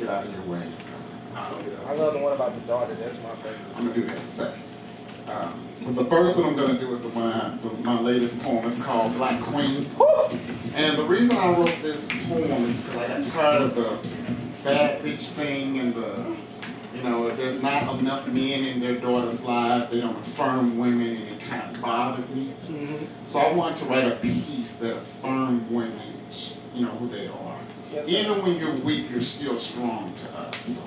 Get out of your way. I love the one about the daughter. That's my favorite. I'm going to do that in a second. But the first one I'm going to do is my latest poem. It's called Black Queen. And the reason I wrote this poem is because I got tired of the bad bitch thing and the, you know, if there's not enough men in their daughter's life, they don't affirm women, and it kind of bothered me. So I wanted to write a piece that affirmed women, you know, who they are. Yes, even when you're weak, you're still strong to us.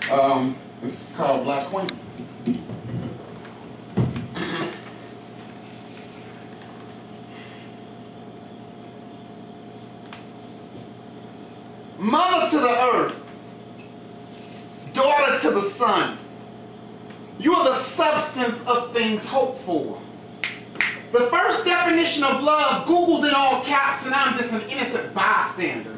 So, this is called Black Queen. Mother to the earth, daughter to the sun, you are the substance of things hoped for. The first definition of love, Googled in all caps, and I'm just an innocent bystander.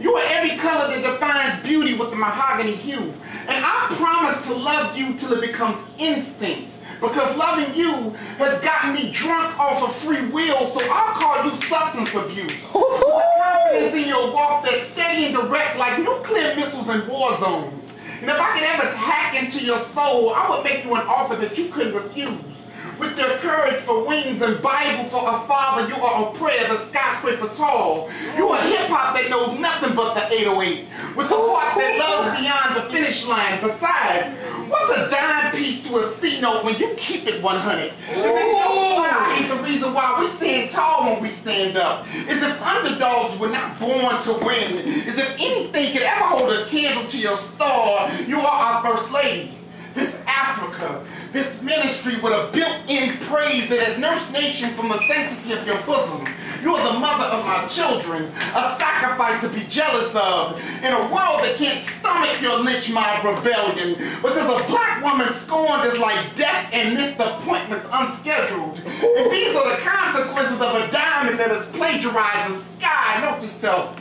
You are every color that defines beauty with the mahogany hue. And I promise to love you till it becomes instinct. Because loving you has gotten me drunk off of free will, so I'll call you substance abuse. The confidence in your walk that's steady and direct like nuclear missiles in war zones. And if I could ever hack into your soul, I would make you an offer that you couldn't refuse. With your courage for wings and Bible for a father, you are a prayer, the skyscraper tall. You are hip-hop that knows nothing but the 808. With a heart that loves beyond the finish line. Besides, what's a dime piece to a C note when you keep it 100? Is it no pride ain't the reason why we stand tall when we stand up? Is if underdogs were not born to win? Is if anything could ever hold a candle to your star, you are our first lady. This Africa, this ministry with a built-in praise that has nourished nation from the sanctity of your bosom. You are the mother of my children, a sacrifice to be jealous of, in a world that can't stomach your lynch mob rebellion, because a black woman scorned is like death and missed appointments unscheduled. And these are the consequences of a diamond that has plagiarized the sky. Note to self.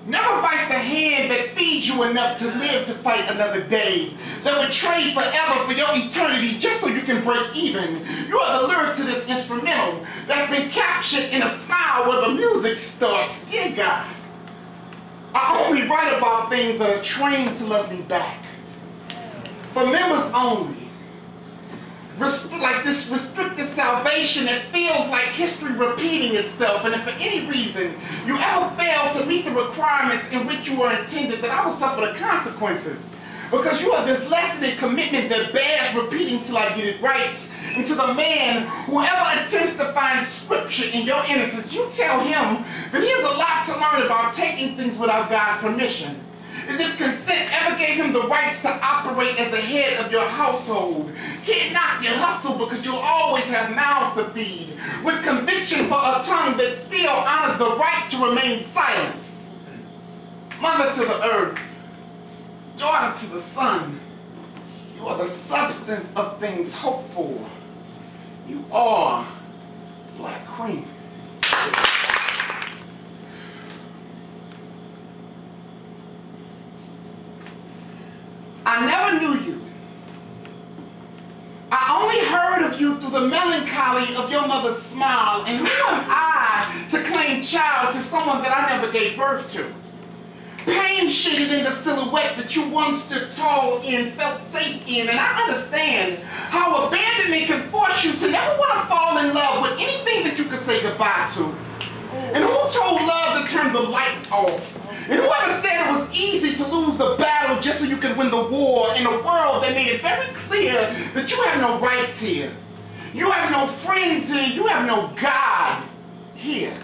Never bite the hand that feeds you enough to live to fight another day, that would trade forever for your eternity just so you can break even. You are the lyrics to this instrumental that's been captured in a smile where the music starts. Dear God, I only write about things that are trained to love me back. For members only. Like this restricted salvation that feels like history repeating itself, and if for any reason you ever fail to meet the requirements in which you were intended, then I will suffer the consequences. Because you are this lesson in commitment that bears repeating till I get it right. And to the man who ever attempts to find scripture in your innocence, you tell him that he has a lot to learn about taking things without God's permission. As if consent ever gave him the rights to operate as the head of your household. Can't knock your hustle because you'll always have mouths to feed. With conviction for a tongue that still honors the right to remain silent. Mother to the earth, daughter to the sun, you are the substance of things hoped for. You are Black Queen. I never knew you. I only heard of you through the melancholy of your mother's smile, and who am I to claim child to someone that I never gave birth to? Pain shaded in the silhouette that you once stood tall in, felt safe in, and I understand how abandonment can force you to never want to fall in love with anything that you could say goodbye to. And who told love to turn the lights off? And whoever said it was easy to lose the battle just so you could win the war in a world that made it very clear that you have no rights here. You have no friends here. You have no God here.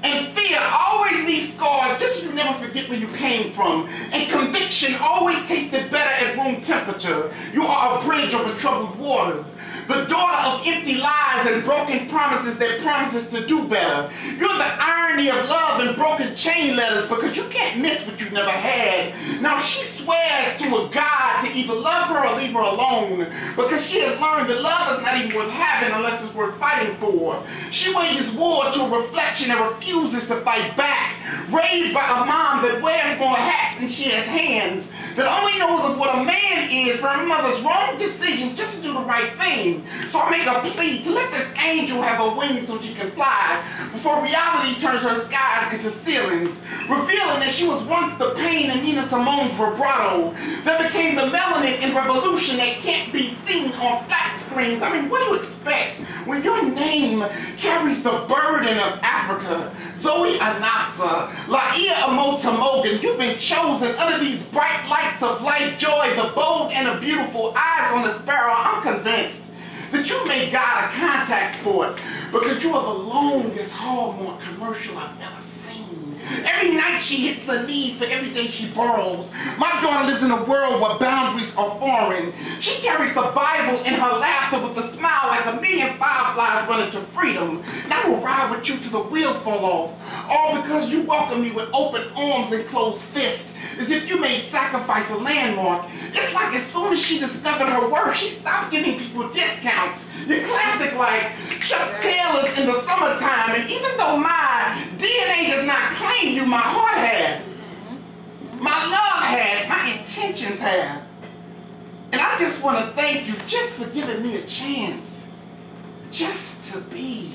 And fear always leaves scars just so you never forget where you came from. And conviction always tasted better at room temperature. You are a bridge over troubled waters. The daughter of empty lies and broken promises that promises to do better. You're the irony of love and broken chain letters because you can't miss what you've never had. Now she's swears to a God to either love her or leave her alone, because she has learned that love is not even worth having unless it's worth fighting for. She wages war to a reflection and refuses to fight back. Raised by a mom that wears more hats than she has hands, that only knows of what a man is for her mother's wrong decision just to do the right thing. So I make a plea to let this angel have a wing so she can fly, before reality turns her skies into ceilings, revealing that she was once the pain in Nina Simone's vibrato, that became the melanin in revolution that can't be seen on flat screens. I mean, what do you expect when your name carries the burden of Africa? Zoe Anasa, Laia Amota Mogan, you've been chosen under these bright lights of life, joy, the bold and the beautiful eyes on the sparrow. I'm convinced that you made God a contact sport, because you are the longest Hallmark commercial I've ever seen. Every night she hits her knees for every day she borrows. My daughter lives in a world where boundaries are foreign. She carries the Bible in her laughter with a smile like a million fireflies running to freedom. And I will ride with you till the wheels fall off, all because you welcome me with open arms and closed fists, as if you made sacrifice a landmark. It's like as soon as she discovered her worth, she stopped giving people discounts. Your classic like Chuck Taylor's in the summertime, and even though my DNA does not claim you, my heart has. My love has. My intentions have. And I just want to thank you just for giving me a chance just to be.